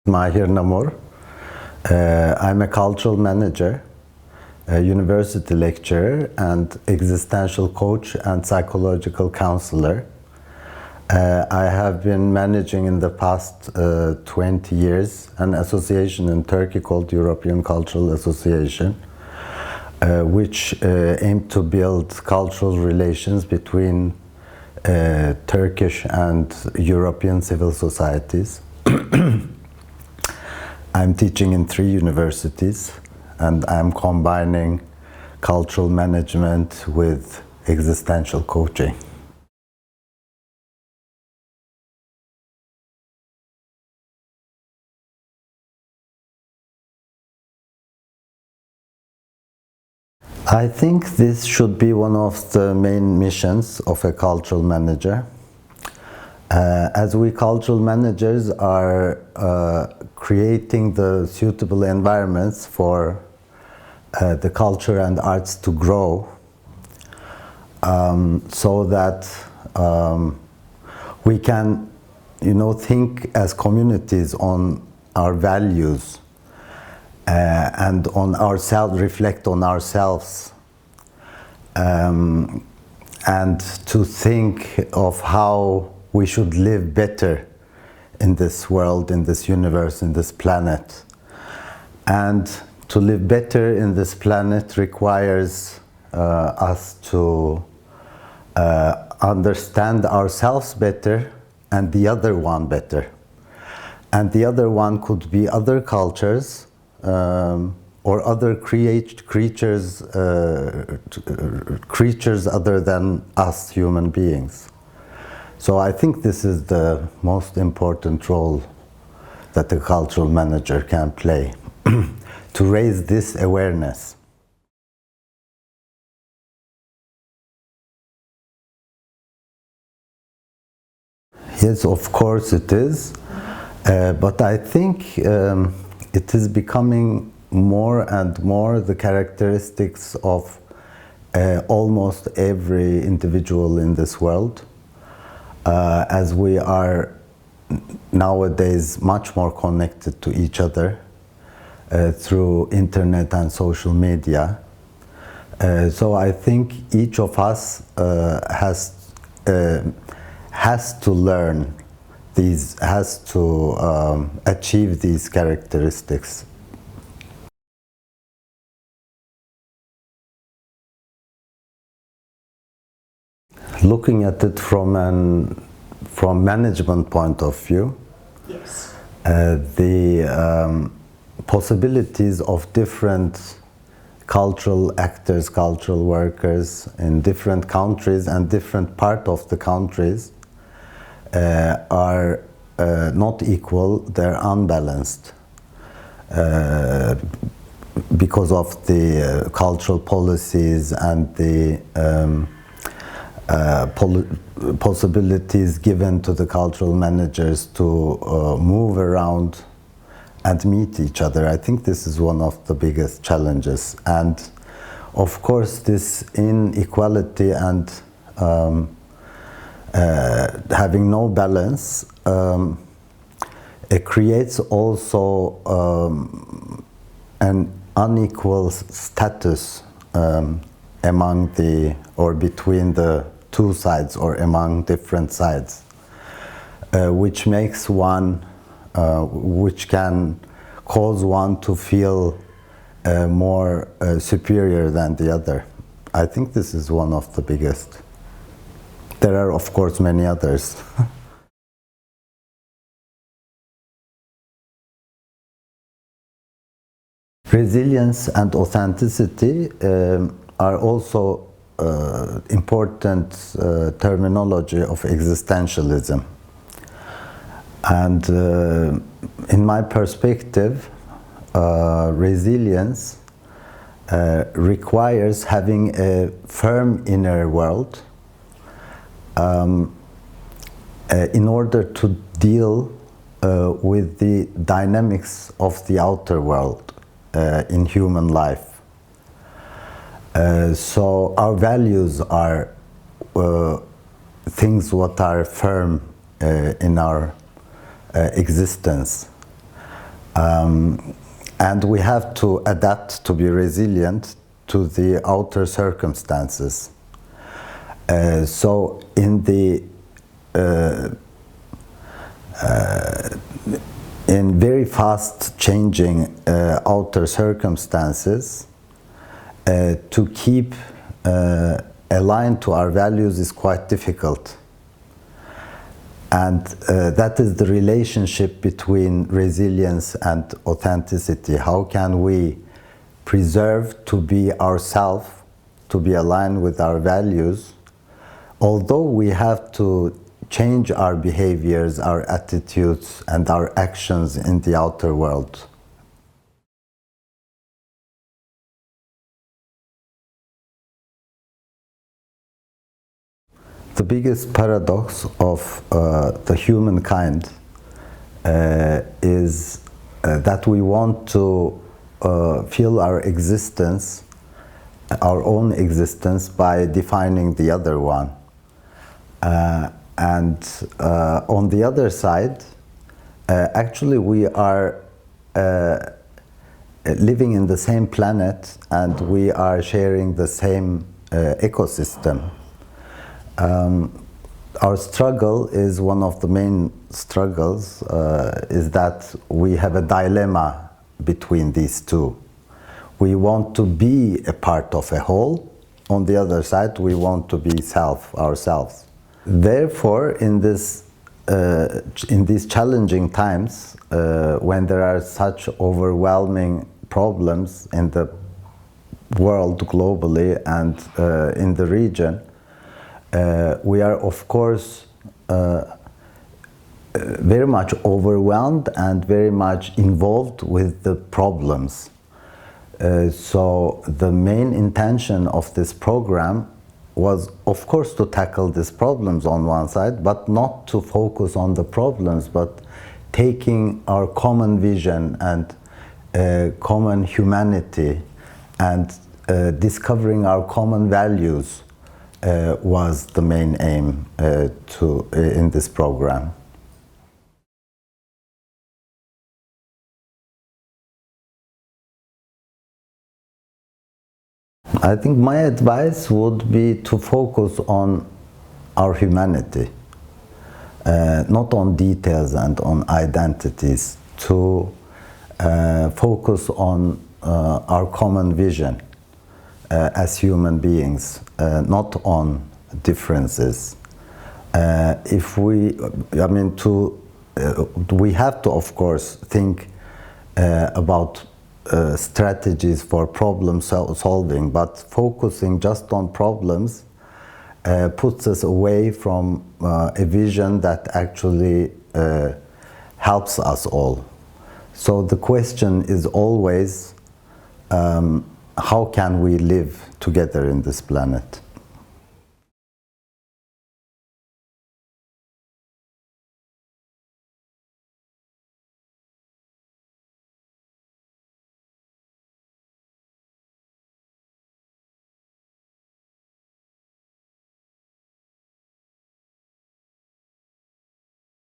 Mahir Namur. I'm a cultural manager, a university lecturer, and existential coach and psychological counselor. I have been managing in the past 20 years an association in Turkey called European Cultural Association, which aimed to build cultural relations between Turkish and European civil societies. I'm teaching in 3 universities, and I'm combining cultural management with existential coaching. I think this should be one of the main missions of a cultural manager. As we cultural managers are creating the suitable environments for the culture and arts to grow, so that we can, think as communities on our values and on ourselves, reflect on ourselves, and to think of how we should live better in this world, in this universe, in this planet. And to live better in this planet requires us to understand ourselves better and the other one better. And the other one could be other cultures or other creatures other than us human beings. So I think this is the most important role that a cultural manager can play, to raise this awareness. Yes, of course it is, but I think it is becoming more and more the characteristics of almost every individual in this world. As we are nowadays much more connected to each other through internet and social media. So I think each of us has to learn these, has to achieve these characteristics. Looking at it from management point of view, yes. The possibilities of different cultural actors, cultural workers in different countries and different part of the countries are not equal, they're unbalanced because of the cultural policies and the possibilities given to the cultural managers to move around and meet each other. I think this is one of the biggest challenges. And of course this inequality and having no balance, it creates also an unequal status among the, or between the 2 sides, or among different sides, which makes one, which can cause one to feel more superior than the other. I think this is one of the biggest. There are, of course, many others. Resilience and authenticity are also important terminology of existentialism. And in my perspective, resilience requires having a firm inner world in order to deal with the dynamics of the outer world in human life. So our values are things what are firm in our existence. And we have to adapt to be resilient to the outer circumstances. So in the in very fast changing outer circumstances, to keep aligned to our values is quite difficult. And that is the relationship between resilience and authenticity. How can we preserve to be ourselves, to be aligned with our values, although we have to change our behaviors, our attitudes, and our actions in the outer world? The biggest paradox of the humankind is that we want to feel our existence, our own existence, by defining the other one. And on the other side, actually we are living in the same planet and we are sharing the same ecosystem. Our struggle is one of the main struggles, is that we have a dilemma between these two. We want to be a part of a whole. On the other side, we want to be ourselves. Therefore, in these challenging times, when there are such overwhelming problems in the world globally and in the region, we are, of course, very much overwhelmed and very much involved with the problems. So the main intention of this program was, of course, to tackle these problems on one side, but not to focus on the problems, but taking our common vision and common humanity and discovering our common values was the main aim in this program. I think my advice would be to focus on our humanity, not on details and on identities, to focus on our common vision as human beings, not on differences. We have to, of course, think about strategies for problem solving, but focusing just on problems puts us away from a vision that actually helps us all. So the question is always, how can we live together in this planet?